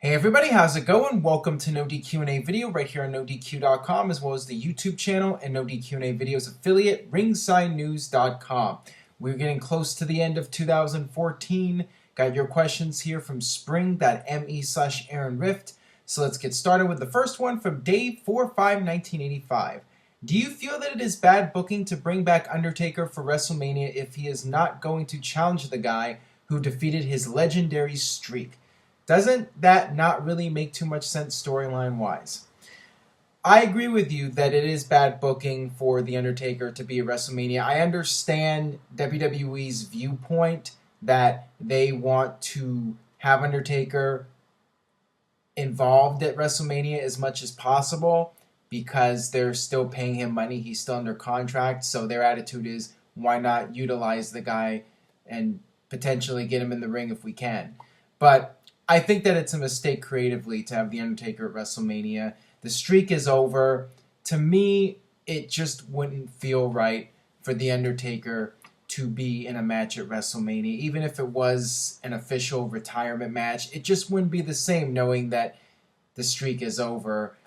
Hey everybody, how's it going? Welcome to NoDQ&A video right here on NoDQ.com, as well as the YouTube channel and NoDQ&A videos affiliate, ringsidenews.com. We're getting close to the end of 2014. Got your questions here from spring.me/Aaron Rift. So let's get started with the first one from Dave 451985. Do you feel that it is bad booking to bring back Undertaker for WrestleMania if he is not going to challenge the guy who defeated his legendary streak? Doesn't that not really make too much sense storyline-wise? I agree with you that it is bad booking for The Undertaker to be at WrestleMania. I understand WWE's viewpoint that they want to have Undertaker involved at WrestleMania as much as possible because they're still paying him money. He's still under contract, so their attitude is, why not utilize the guy and potentially get him in the ring if we can? But I think that it's a mistake creatively to have The Undertaker at WrestleMania. The streak is over. To me, it just wouldn't feel right for The Undertaker to be in a match at WrestleMania. Even if it was an official retirement match, it just wouldn't be the same knowing that the streak is over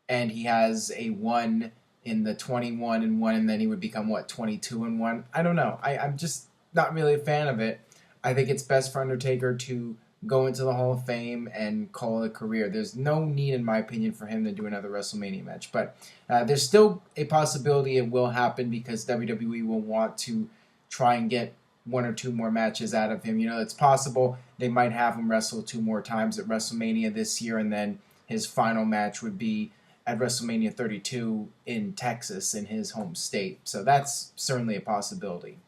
and he has a 1 in the 21-1, and then he would become, 22-1? I don't know. I'm just not really a fan of it. I think it's best for Undertaker to go into the Hall of Fame and call it a career. There's no need, in my opinion, for him to do another WrestleMania match. But there's still a possibility it will happen because WWE will want to try and get 1 or 2 more matches out of him. You know, it's possible they might have him wrestle 2 more times at WrestleMania this year, and then his final match would be at WrestleMania 32 in Texas, in his home state. So that's certainly a possibility.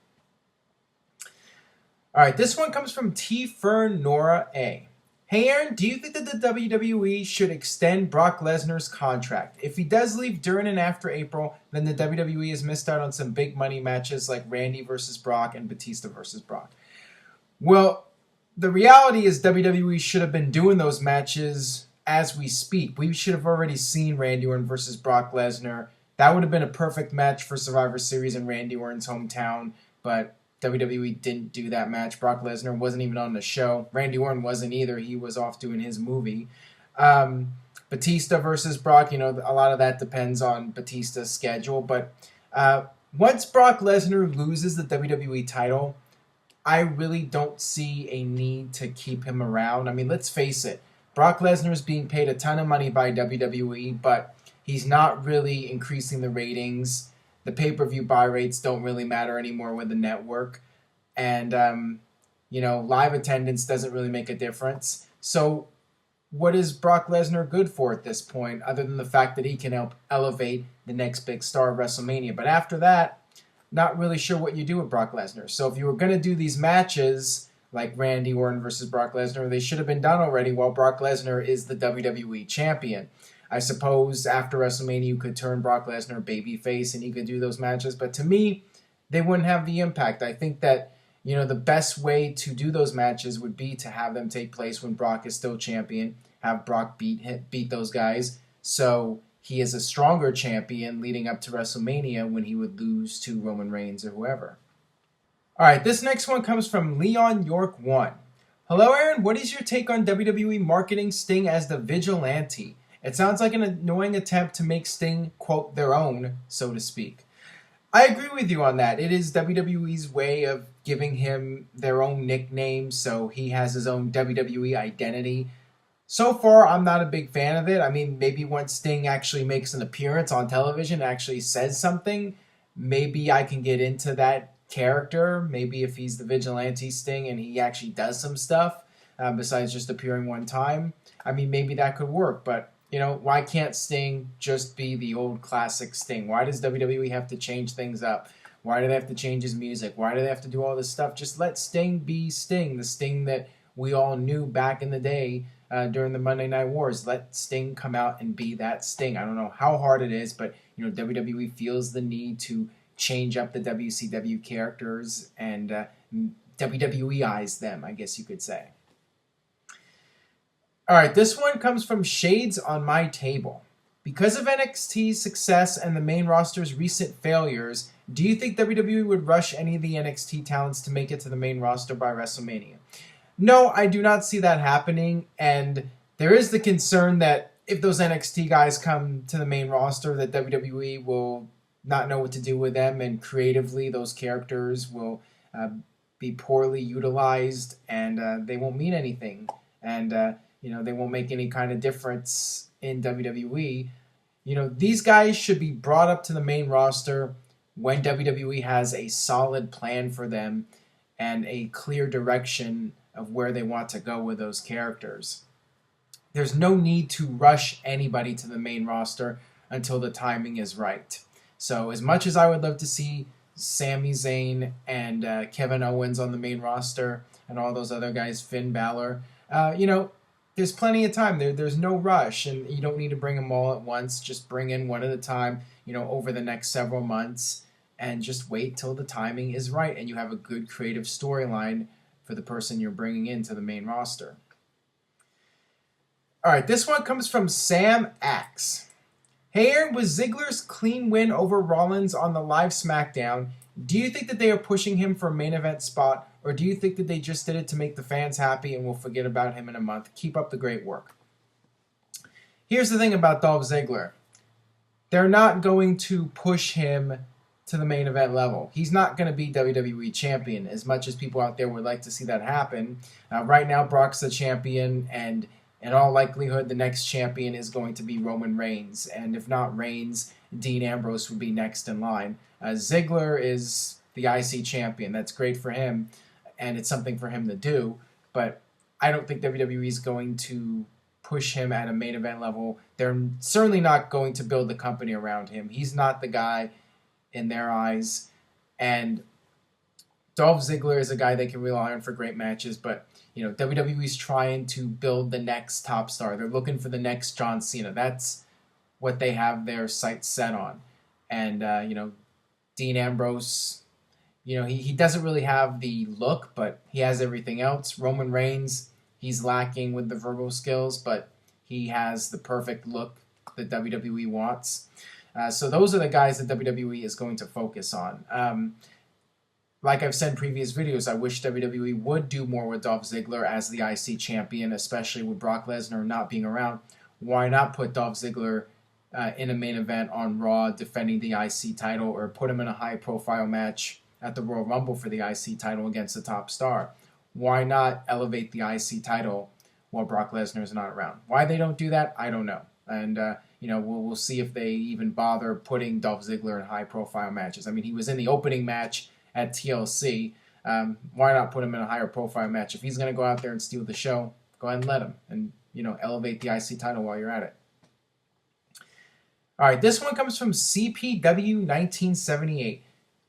All right, this one comes from T. Fern Nora A. Hey Aaron, do you think that the WWE should extend Brock Lesnar's contract? If he does leave during and after April, then the WWE has missed out on some big money matches like Randy versus Brock and Batista versus Brock. Well, the reality is WWE should have been doing those matches as we speak. We should have already seen Randy Orton versus Brock Lesnar. That would have been a perfect match for Survivor Series in Randy Orton's hometown, but WWE didn't do that match. Brock Lesnar wasn't even on the show. Randy Orton wasn't either. He was off doing his movie. Batista versus Brock, a lot of that depends on Batista's schedule. But once Brock Lesnar loses the WWE title, I really don't see a need to keep him around. I mean, let's face it. Brock Lesnar is being paid a ton of money by WWE, but he's not really increasing the ratings. The pay-per-view buy rates don't really matter anymore with the network. And, live attendance doesn't really make a difference. So what is Brock Lesnar good for at this point, other than the fact that he can help elevate the next big star of WrestleMania? But after that, not really sure what you do with Brock Lesnar. So if you were going to do these matches like Randy Orton versus Brock Lesnar, they should have been done already while Brock Lesnar is the WWE champion. I suppose after WrestleMania you could turn Brock Lesnar babyface and he could do those matches, but to me, they wouldn't have the impact. I think that, the best way to do those matches would be to have them take place when Brock is still champion, have Brock beat those guys, so he is a stronger champion leading up to WrestleMania when he would lose to Roman Reigns or whoever. All right, this next one comes from Leon York 1. Hello, Aaron. What is your take on WWE marketing Sting as the vigilante? It sounds like an annoying attempt to make Sting, quote, their own, so to speak. I agree with you on that. It is WWE's way of giving him their own nickname, so he has his own WWE identity. So far, I'm not a big fan of it. I mean, maybe once Sting actually makes an appearance on television, actually says something, maybe I can get into that character. Maybe if he's the vigilante Sting and he actually does some stuff, besides just appearing one time, I mean, maybe that could work, but why can't Sting just be the old classic Sting? Why does WWE have to change things up? Why do they have to change his music? Why do they have to do all this stuff? Just let Sting be Sting, the Sting that we all knew back in the day during the Monday Night Wars. Let Sting come out and be that Sting. I don't know how hard it is, but WWE feels the need to change up the WCW characters and WWEize them, I guess you could say. All right, this one comes from Shades on My Table. Because of NXT's success and the main roster's recent failures, do you think WWE would rush any of the NXT talents to make it to the main roster by WrestleMania? No, I do not see that happening, and There is the concern that if those NXT guys come to the main roster, that WWE will not know what to do with them, and creatively those characters will be poorly utilized, and they won't mean anything, and they won't make any kind of difference in WWE. These guys should be brought up to the main roster when WWE has a solid plan for them and a clear direction of where they want to go with those characters. There's no need to rush anybody to the main roster until the timing is right. So as much as I would love to see Sami Zayn and Kevin Owens on the main roster and all those other guys, Finn Balor, there's plenty of time. There's no rush, and you don't need to bring them all at once. Just bring in one at a time, over the next several months, and just wait till the timing is right and you have a good creative storyline for the person you're bringing into the main roster. All right, this one comes from Sam Axe. Hey Aaron, was Ziggler's clean win over Rollins on the live SmackDown, do you think that they are pushing him for a main event spot, or do you think that they just did it to make the fans happy and will forget about him in a month? Keep up the great work. Here's the thing about Dolph Ziggler. They're not going to push him to the main event level. He's not going to be WWE champion, as much as people out there would like to see that happen. Right now, Brock's the champion, and in all likelihood, the next champion is going to be Roman Reigns. And if not Reigns, Dean Ambrose would be next in line. Ziggler is the IC champion. That's great for him, and it's something for him to do. But I don't think WWE is going to push him at a main event level. They're certainly not going to build the company around him. He's not the guy in their eyes. And Dolph Ziggler is a guy they can rely on for great matches, but WWE's trying to build the next top star. They're looking for the next John Cena. That's what they have their sights set on. And Dean Ambrose, he doesn't really have the look, but he has everything else. Roman Reigns, he's lacking with the verbal skills, but he has the perfect look that WWE wants. So those are the guys that WWE is going to focus on. Like I've said in previous videos, I wish WWE would do more with Dolph Ziggler as the IC champion, especially with Brock Lesnar not being around. Why not put Dolph Ziggler in a main event on Raw defending the IC title, or put him in a high-profile match at the Royal Rumble for the IC title against the top star? Why not elevate the IC title while Brock Lesnar is not around? Why they don't do that, I don't know. And, we'll see if they even bother putting Dolph Ziggler in high-profile matches. I mean, he was in the opening match at TLC. Why not put him in a higher profile match? If he's going to go out there and steal the show, go ahead and let him, and elevate the IC title while you're at it. All right, this one comes from CPW1978.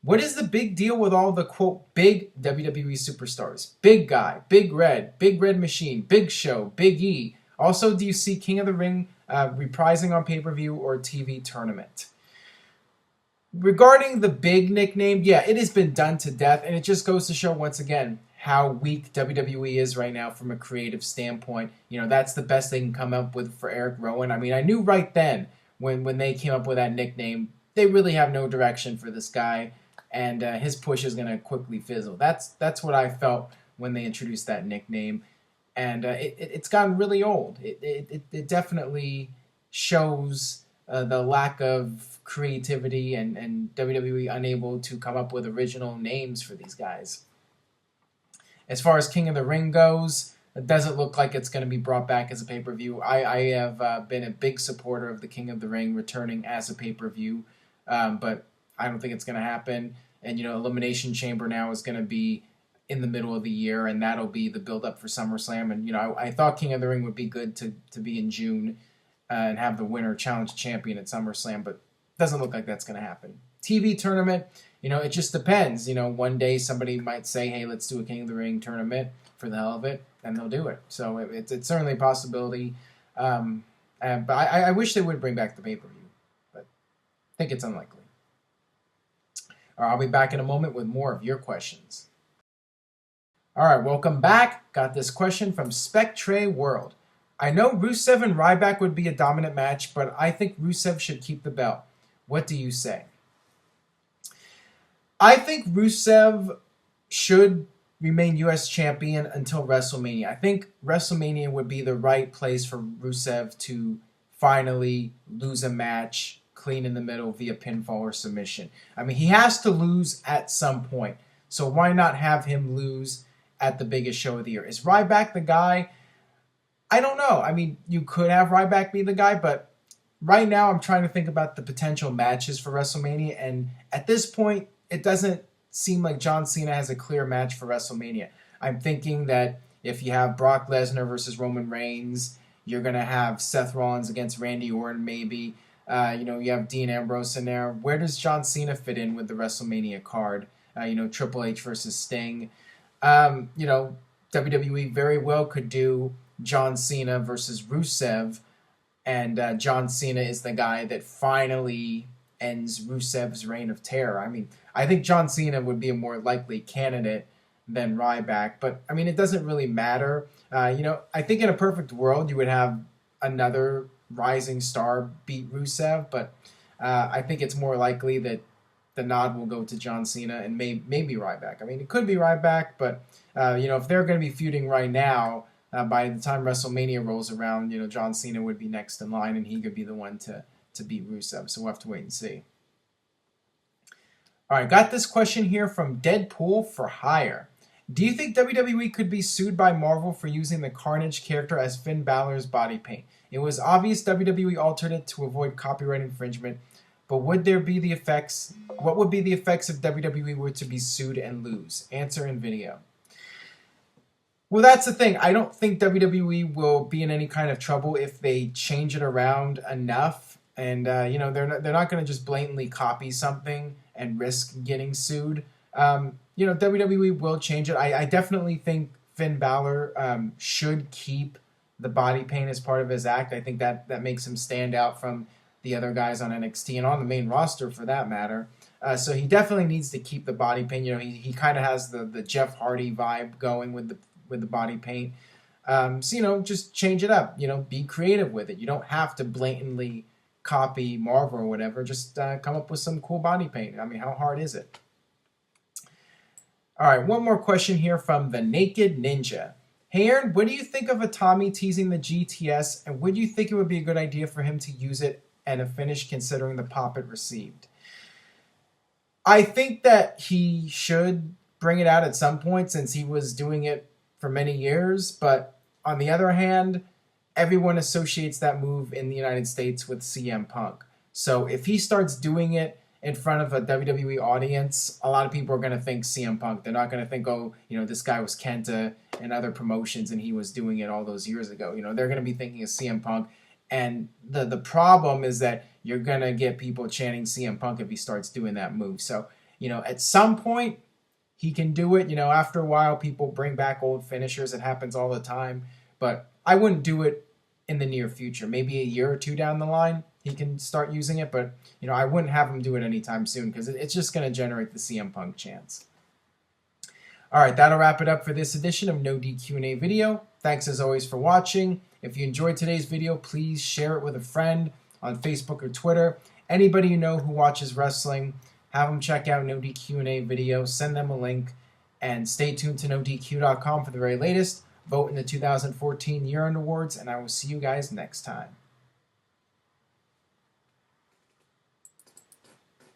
What is the big deal with all the, quote, big WWE superstars? Big Guy, Big Red Machine, Big Show, Big E. Also, do you see King of the Ring reprising on pay-per-view or TV tournament? Regarding the Big nickname, yeah, it has been done to death, and it just goes to show once again how weak WWE is right now from a creative standpoint. That's the best they can come up with for Eric Rowan. I mean, I knew right then when they came up with that nickname, they really have no direction for this guy, and his push is going to quickly fizzle. That's what I felt when they introduced that nickname, and it's gotten really old. It definitely shows the lack of creativity and WWE unable to come up with original names for these guys. As far as King of the Ring goes, it doesn't look like it's going to be brought back as a pay-per-view. I have been a big supporter of the King of the Ring returning as a pay-per-view, but I don't think it's going to happen. And, Elimination Chamber now is going to be in the middle of the year, and that'll be the build-up for SummerSlam. And, I thought King of the Ring would be good to be in June and have the winner challenge champion at SummerSlam, but doesn't look like that's going to happen. TV tournament, it just depends. One day somebody might say, hey, let's do a King of the Ring tournament for the hell of it, and they'll do it. So it's certainly a possibility. But I wish they would bring back the pay-per-view, but I think it's unlikely. All right, I'll be back in a moment with more of your questions. All right, welcome back. Got this question from Spectre World. I know Rusev and Ryback would be a dominant match, but I think Rusev should keep the belt. What do you say? I think Rusev should remain U.S. champion until WrestleMania. I think WrestleMania would be the right place for Rusev to finally lose a match clean in the middle via pinfall or submission. I mean, he has to lose at some point. So why not have him lose at the biggest show of the year? Is Ryback the guy? I don't know. I mean, you could have Ryback be the guy, but right now I'm trying to think about the potential matches for WrestleMania, and at this point, it doesn't seem like John Cena has a clear match for WrestleMania. I'm thinking that if you have Brock Lesnar versus Roman Reigns, you're going to have Seth Rollins against Randy Orton maybe. You have Dean Ambrose in there. Where does John Cena fit in with the WrestleMania card? Triple H versus Sting. WWE very well could do John Cena versus Rusev, and John Cena is the guy that finally ends Rusev's reign of terror. I mean, I think John Cena would be a more likely candidate than Ryback, but I mean, it doesn't really matter. I think in a perfect world, you would have another rising star beat Rusev, but I think it's more likely that the nod will go to John Cena and maybe Ryback. I mean, it could be Ryback, but if they're going to be feuding right now, by the time WrestleMania rolls around, John Cena would be next in line, and he could be the one to beat Rusev. So we'll have to wait and see. All right, got this question here from Deadpool for Hire. Do you think WWE could be sued by Marvel for using the Carnage character as Finn Balor's body paint? It was obvious WWE altered it to avoid copyright infringement, but what would be the effects if WWE were to be sued and lose? Answer in video. Well, that's the thing. I don't think WWE will be in any kind of trouble if they change it around enough. And, they're not going to just blatantly copy something and risk getting sued. WWE will change it. I definitely think Finn Balor should keep the body paint as part of his act. I think that makes him stand out from the other guys on NXT and on the main roster for that matter. So he definitely needs to keep the body paint. He kind of has the Jeff Hardy vibe going with the body paint. Just change it up. Be creative with it. You don't have to blatantly copy Marvel or whatever. Just come up with some cool body paint. I mean, how hard is it? All right, one more question here from the Naked Ninja. Hey Aaron, what do you think of Itami teasing the GTS, and would you think it would be a good idea for him to use it and a finish considering the pop it received? I think that he should bring it out at some point since he was doing it for many years, but on the other hand, everyone associates that move in the United States with CM Punk. So if he starts doing it in front of a WWE audience, a lot of people are going to think CM Punk. They're not going to think, this guy was Kenta in other promotions and he was doing it all those years ago. They're going to be thinking of CM Punk. And the problem is that you're going to get people chanting CM Punk if he starts doing that move. So, at some point, he can do it. After a while, people bring back old finishers. It happens all the time. But I wouldn't do it in the near future. Maybe a year or two down the line, he can start using it. But, I wouldn't have him do it anytime soon because it's just going to generate the CM Punk chants. All right, that'll wrap it up for this edition of NoDQ&A video. Thanks as always for watching. If you enjoyed today's video, please share it with a friend on Facebook or Twitter. Anybody you know who watches wrestling, have them check out NoDQ&A video, send them a link, and stay tuned to NoDQ.com for the very latest. Vote in the 2014 Year End Awards, and I will see you guys next time.